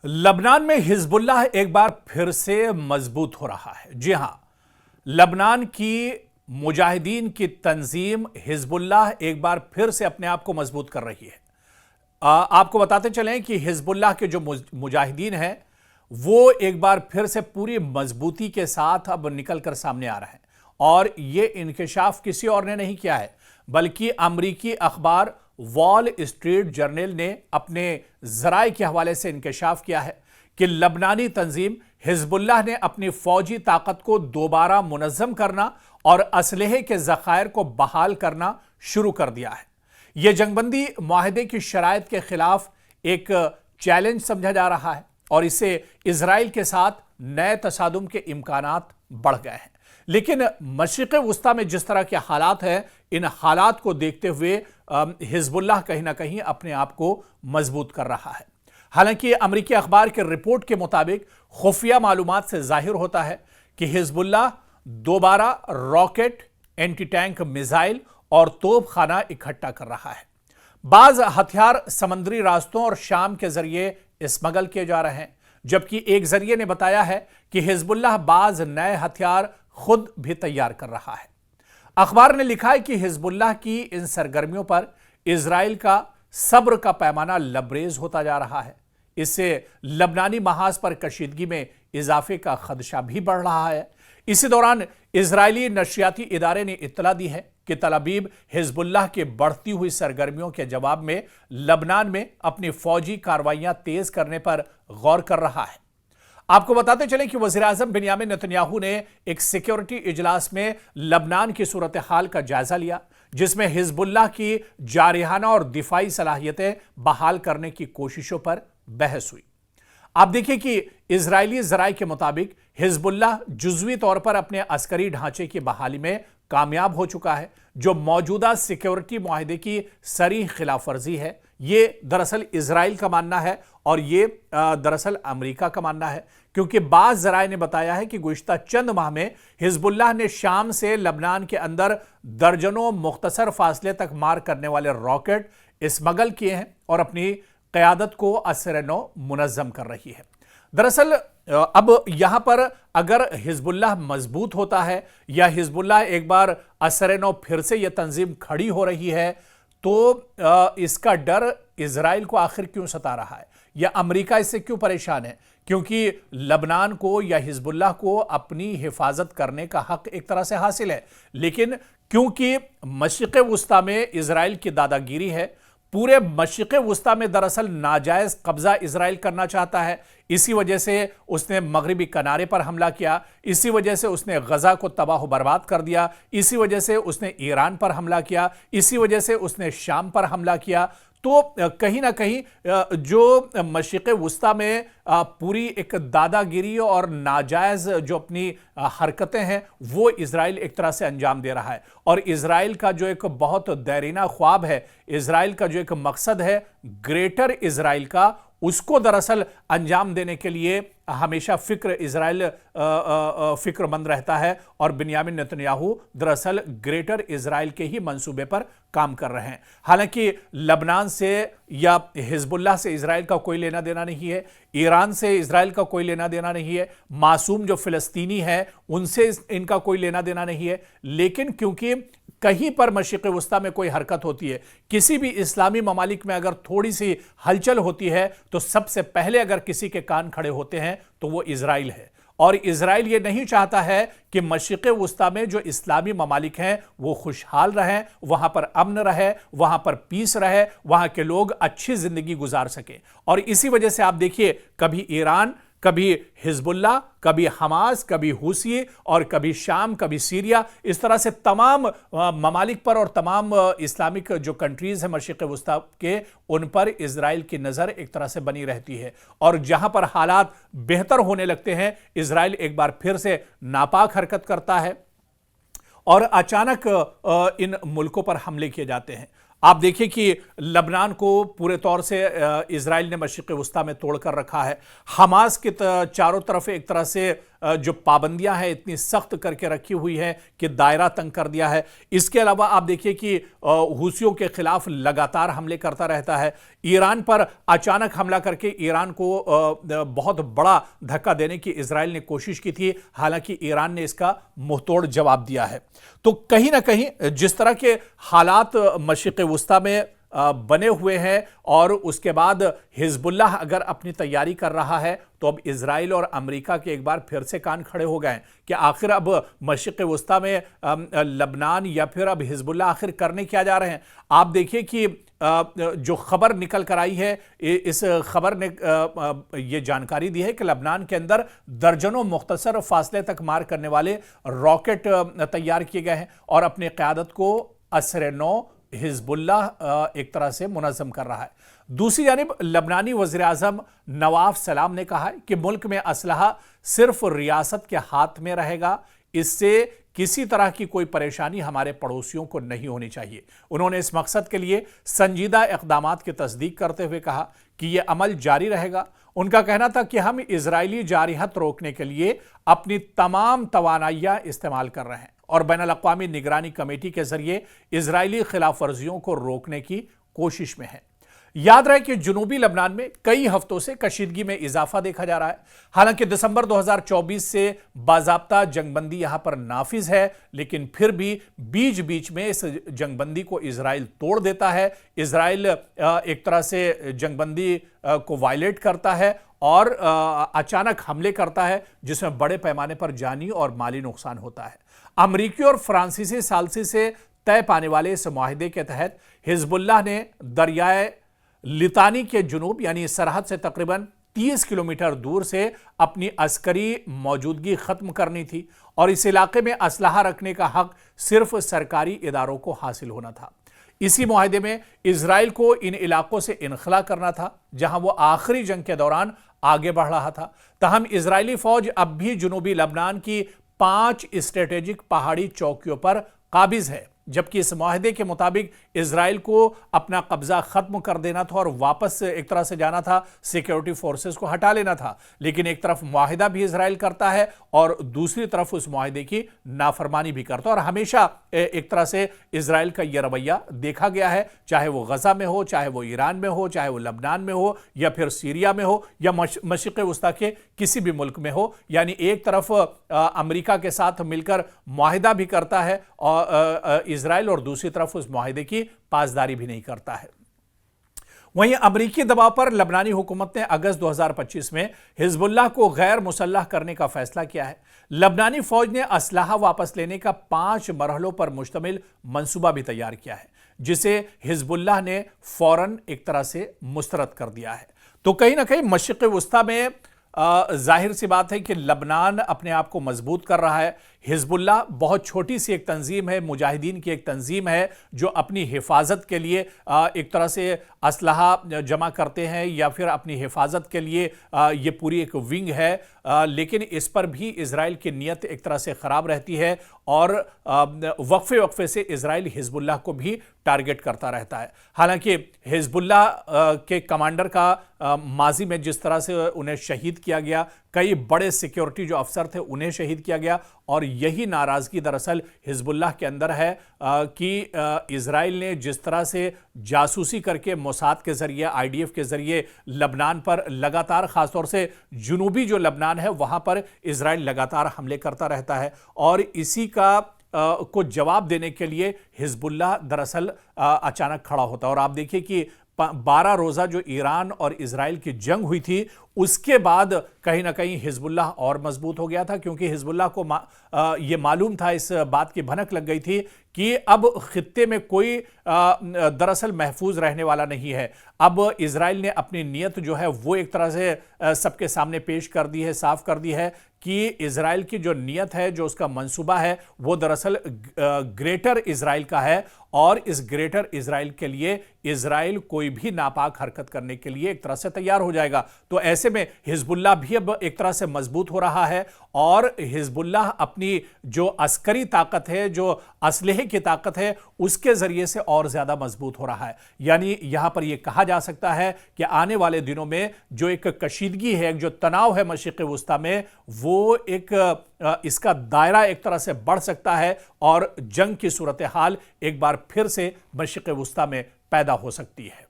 लबनान में हिजबुल्लाह एक बार फिर से मजबूत हो रहा है। जी हां, लबनान की मुजाहिदीन की तंजीम हिजबुल्लाह एक बार फिर से अपने आप को मजबूत कर रही है। आपको बताते चलें कि हिजबुल्लाह के जो मुजाहिदीन हैं वो एक बार फिर से पूरी मजबूती के साथ अब निकल कर सामने आ रहे हैं। और ये इंकशाफ किसी और ने नहीं किया है, बल्कि अमरीकी अखबार वॉल स्ट्रीट जर्नल ने अपने जराए के हवाले से इंकशाफ किया है कि लबनानी तंजीम हिजबुल्लाह ने अपनी फौजी ताकत को दोबारा मुनज़्ज़म करना और असलहे के ज़खायर को बहाल करना शुरू कर दिया है। यह जंगबंदी मुआहदे की शराइत के खिलाफ एक चैलेंज समझा जा रहा है और इससे इजराइल के साथ नए तसादुम के इम्कानात बढ़ गए हैं। लेकिन मशरिक़ वुस्ता में जिस तरह के हालात हैं, इन हालात को देखते हुए हिजबुल्लाह कहीं ना कहीं अपने आप को मजबूत कर रहा है। हालांकि अमरीकी अखबार के रिपोर्ट के मुताबिक खुफिया मालूमात से जाहिर होता है कि हिजबुल्लाह दोबारा रॉकेट, एंटी टैंक मिसाइल और तोप खाना इकट्ठा कर रहा है। बाज हथियार समुद्री रास्तों और शाम के जरिए स्मगल किए जा रहे हैं, जबकि एक जरिए ने बताया है कि हिजबुल्लाह बाज नए हथियार खुद भी तैयार कर रहा है। अखबार ने लिखा है कि हिजबुल्लाह की इन सरगर्मियों पर इजराइल का सब्र का पैमाना लबरेज होता जा रहा है। इससे लबनानी महाज पर कशीदगी में इजाफे का खदशा भी बढ़ रहा है। इसी दौरान इजरायली नशरियाती इदारे ने इत्तला दी है कि तल अवीव हिजबुल्लाह के बढ़ती हुई सरगर्मियों के जवाब में लबनान में अपनी फौजी कार्रवाइयां तेज करने पर गौर कर रहा है। आपको बताते चलें कि वज़ीर-ए-आज़म बिन्यामिन नेतन्याहू ने एक सिक्योरिटी इजलास में लबनान की सूरत हाल का जायजा लिया, जिसमें हिजबुल्लाह की जारिहाना और दिफाई सलाहियतें बहाल करने की कोशिशों पर बहस हुई। आप देखिए कि इजरायली जराए के मुताबिक हिजबुल्लाह जुज़वी तौर पर अपने अस्करी ढांचे की बहाली में कामयाब हो चुका है, जो मौजूदा सिक्योरिटी मुआहदे की सरी खिलाफ वर्जी है। ये दरअसल इजराइल का मानना है और ये दरअसल अमेरिका का मानना है, क्योंकि बाज़ ज़राए ने बताया है कि गुज़िश्ता चंद माह में हिजबुल्लाह ने शाम से लबनान के अंदर दर्जनों मुख्तसर फासले तक मार करने वाले रॉकेट स्मगल किए हैं और अपनी क़यादत को असर-ए-नौ मुनज़्ज़म कर रही है। दरअसल अब यहां पर अगर हिजबुल्लाह मजबूत होता है या हिजबुल्लाह एक बार असर-ए-नौ फिर से यह तंजीम खड़ी हो रही है, तो इसका डर इजराइल को आखिर क्यों सता रहा है या अमेरिका इससे क्यों परेशान है? क्योंकि लबनान को या हिजबुल्लाह को अपनी हिफाजत करने का हक एक तरह से हासिल है, लेकिन क्योंकि मशरिक़ वुस्ता में इजराइल की दादागिरी है, पूरे मशरिक़ वुस्ता में दरअसल नाजायज़ कब्ज़ा इजराइल करना चाहता है। इसी वजह से उसने मगरिबी किनारे पर हमला किया, इसी वजह से उसने गज़ा को तबाह बर्बाद कर दिया, इसी वजह से उसने ईरान पर हमला किया, इसी वजह से उसने शाम पर हमला किया। तो कहीं ना कहीं जो मशरिक़ वुस्ता में पूरी एक दादागिरी और नाजायज़ जो अपनी हरकतें हैं वो इजराइल एक तरह से अंजाम दे रहा है। और इजराइल का जो एक बहुत देरीना ख्वाब है, इजराइल का जो एक मकसद है ग्रेटर इजराइल का, उसको दरअसल अंजाम देने के लिए हमेशा इजराइल फिक्रमंद रहता है। और बिन्यामिन नेतन्याहू दरअसल ग्रेटर इजराइल के ही मंसूबे पर काम कर रहे हैं। हालांकि लबनान से या हिजबुल्लाह से इजराइल का कोई लेना देना नहीं है, ईरान से इजराइल का कोई लेना देना नहीं है, मासूम जो फिलिस्तीनी है उनसे इनका कोई लेना देना नहीं है। लेकिन क्योंकि कहीं पर मशरिक़ वुस्ता में कोई हरकत होती है, किसी भी इस्लामी ममालिक में अगर थोड़ी सी हलचल होती है, तो सबसे पहले अगर किसी के कान खड़े होते हैं तो वो इजराइल है। और इजराइल ये नहीं चाहता है कि मशरिक़ वुस्ता में जो इस्लामी ममालिक हैं वो खुशहाल रहें, वहाँ पर अमन रहे, वहाँ पर पीस रहे, वहाँ के लोग अच्छी ज़िंदगी गुजार सकें। और इसी वजह से आप देखिए, कभी ईरान, कभी हिजबुल्लाह, कभी हमास, कभी हुसी और कभी शाम, कभी सीरिया, इस तरह से तमाम ममालिक पर और तमाम इस्लामिक जो कंट्रीज़ हैं मशरिक़ वुस्ता के, उन पर इजराइल की नज़र एक तरह से बनी रहती है। और जहां पर हालात बेहतर होने लगते हैं, इजराइल एक बार फिर से नापाक हरकत करता है और अचानक इन मुल्कों पर हमले किए जाते हैं। आप देखिए कि लबनान को पूरे तौर से इजराइल ने मशरिक़ वुस्ता में तोड़ कर रखा है। हमास के चारों तरफ एक तरह से जो पाबंदियां हैं इतनी सख्त करके रखी हुई है कि दायरा तंग कर दिया है। इसके अलावा आप देखिए कि हुसियों के खिलाफ लगातार हमले करता रहता है। ईरान पर अचानक हमला करके ईरान को बहुत बड़ा धक्का देने की इजराइल ने कोशिश की थी, हालांकि ईरान ने इसका मुंहतोड़ जवाब दिया है। तो कहीं ना कहीं जिस तरह के हालात मशरिक़ वुस्ता में बने हुए हैं और उसके बाद हिजबुल्लाह अगर अपनी तैयारी कर रहा है, तो अब इजराइल और अमेरिका के एक बार फिर से कान खड़े हो गए हैं कि आखिर अब मशरिक़ वुस्ता में लबनान या फिर अब हिजबुल्लाह आखिर करने क्या जा रहे हैं। आप देखिए कि जो खबर निकल कर आई है, इस खबर ने ये जानकारी दी है कि लबनान के अंदर दर्जनों मुख्तसर फासले तक मार करने वाले रॉकेट तैयार किए गए हैं और अपनी क़यादत को असर-ए-नौ हिजबुल्लाह एक तरह से मुनज़्ज़म कर रहा है। दूसरी जानिब लबनानी वज़ीर-ए-आज़म नवाफ सलाम ने कहा है कि मुल्क में असलहा सिर्फ रियासत के हाथ में रहेगा, इससे किसी तरह की कोई परेशानी हमारे पड़ोसियों को नहीं होनी चाहिए। उन्होंने इस मकसद के लिए संजीदा इक़दामात की तस्दीक करते हुए कहा कि यह अमल जारी रहेगा। उनका कहना था कि हम इजरायली जारिहत रोकने के लिए अपनी तमाम तवानाइयां इस्तेमाल कर रहे हैं और बैनुल-अक़वामी निगरानी कमेटी के जरिए इजरायली खिलाफ वर्जियों को रोकने की कोशिश में है। याद रहे कि जनूबी लबनान में कई हफ्तों से कशीदगी में इजाफा देखा जा रहा है। हालांकि दिसंबर 2024 से बाज़ाब्ता जंगबंदी यहां पर नाफिज है, लेकिन फिर भी बीच बीच में इस जंगबंदी को इजराइल तोड़ देता है। इजराइल एक तरह से जंगबंदी को वायलेट करता है और अचानक हमले करता है, जिसमें बड़े पैमाने पर जानी और माली नुकसान होता है। अमरीकी और फ्रांसीसी सालसी से तय पाने वाले इस मुआहिदे के तहत हिजबुल्लाह ने दरियाए लितानी के जुनूब यानी सरहद से तकरीबन 30 किलोमीटर दूर से अपनी अस्करी मौजूदगी खत्म करनी थी और इस इलाके में असलहा रखने का हक सिर्फ सरकारी इदारों को हासिल होना था। इसी मुआहिदे में इजराइल को इन इलाकों से इनखला करना था जहां वो आखिरी जंग के दौरान आगे बढ़ रहा था। तहम इजरायली फौज अब भी जनूबी लबनान की 5 स्ट्रेटेजिक पहाड़ी चौकियों पर काबिज है, जबकि इस मुआहिदे के मुताबिक इजराइल को अपना कब्जा खत्म कर देना था और वापस एक तरह से जाना था, सिक्योरिटी फोर्सेस को हटा लेना था। लेकिन एक तरफ मुआहिदा भी इजराइल करता है और दूसरी तरफ उस मुआहिदे की नाफरमानी भी करता है। और हमेशा एक तरह से इजराइल का यह रवैया देखा गया है, चाहे वो गजा में हो, चाहे वो ईरान में हो, चाहे वो लबनान में हो या फिर सीरिया में हो या मशरिक़ वुस्ता के किसी भी मुल्क में हो। यानी एक तरफ अमेरिका के साथ मिलकर मुआहिदा भी करता है और इजराइल, और दूसरी तरफ उस मुआहिदे की पासदारी भी नहीं करता है। वहीं अमरीकी दबाव पर लबनानी हुकूमत ने अगस्त 2025 में हिजबुल्लाह को गैर मुसल्लह करने का फैसला किया है। लबनानी फौज ने असलहा वापस लेने का 5 मरहलों पर मुश्तमिल मंसूबा भी तैयार किया है, जिसे हिजबुल्लाह ने फौरन एक तरह से मुस्तरद कर दिया है। तो कहीं ना कहीं मशरिक़ वुस्ता में जाहिर सी बात है कि लबनान अपने आप को मजबूत कर रहा है। हिजबुल्लाह बहुत छोटी सी एक तंजीम है, मुजाहिदीन की एक तंजीम है जो अपनी हिफाजत के लिए एक तरह से असलहा जमा करते हैं या फिर अपनी हिफाजत के लिए ये पूरी एक विंग है। लेकिन इस पर भी इजराइल की नीयत एक तरह से ख़राब रहती है और वक्फे वक्फे से इजराइल हिजबुल्लाह को भी टारगेट करता रहता है। हालांकि हिजबुल्लाह के कमांडर का माजी में जिस तरह से उन्हें शहीद किया गया, कई बड़े सिक्योरिटी जो अफसर थे उन्हें शहीद किया गया, और यही नाराज़गी दरअसल हिजबुल्लाह के अंदर है कि इजराइल ने जिस तरह से जासूसी करके मोसाद के ज़रिए, IDF के ज़रिए लबनान पर लगातार, ख़ासतौर से जुनूबी जो लबनान है वहाँ पर इजराइल लगातार हमले करता रहता है, और इसी का को जवाब देने के लिए हिजबुल्लाह दरअसल अचानक खड़ा होता है। और आप देखिए कि 12 रोज़ा जो ईरान और इजराइल की जंग हुई थी, उसके बाद कहीं ना कहीं हिजबुल्लाह और मजबूत हो गया था, क्योंकि हिजबुल्लाह को ये मालूम था, इस बात की भनक लग गई थी कि अब खित्ते में कोई दरअसल महफूज रहने वाला नहीं है। अब इजराइल ने अपनी नीयत जो है वो एक तरह से सबके सामने पेश कर दी है, साफ कर दी है कि इजराइल की जो नीयत है, जो उसका मंसूबा है, वो दरअसल ग्रेटर इजराइल का है, और इस ग्रेटर इजराइल के लिए इजराइल कोई भी नापाक हरकत करने के लिए एक तरह से तैयार हो जाएगा। तो ऐसे ایسے میں حزب اللہ بھی اب ایک طرح سے مضبوط ہو رہا ہے، اور حزب اللہ اپنی جو عسکری طاقت ہے، جو اسلحے کی طاقت ہے، اس کے ذریعے سے اور زیادہ مضبوط ہو رہا ہے۔ یعنی یہاں پر یہ کہا جا سکتا ہے کہ آنے والے دنوں میں جو ایک کشیدگی ہے، ایک جو تناؤ ہے مشرق وسطیٰ میں، وہ ایک اس کا دائرہ ایک طرح سے بڑھ سکتا ہے، اور جنگ کی صورتحال ایک بار پھر سے مشرق وسطیٰ میں پیدا ہو سکتی ہے۔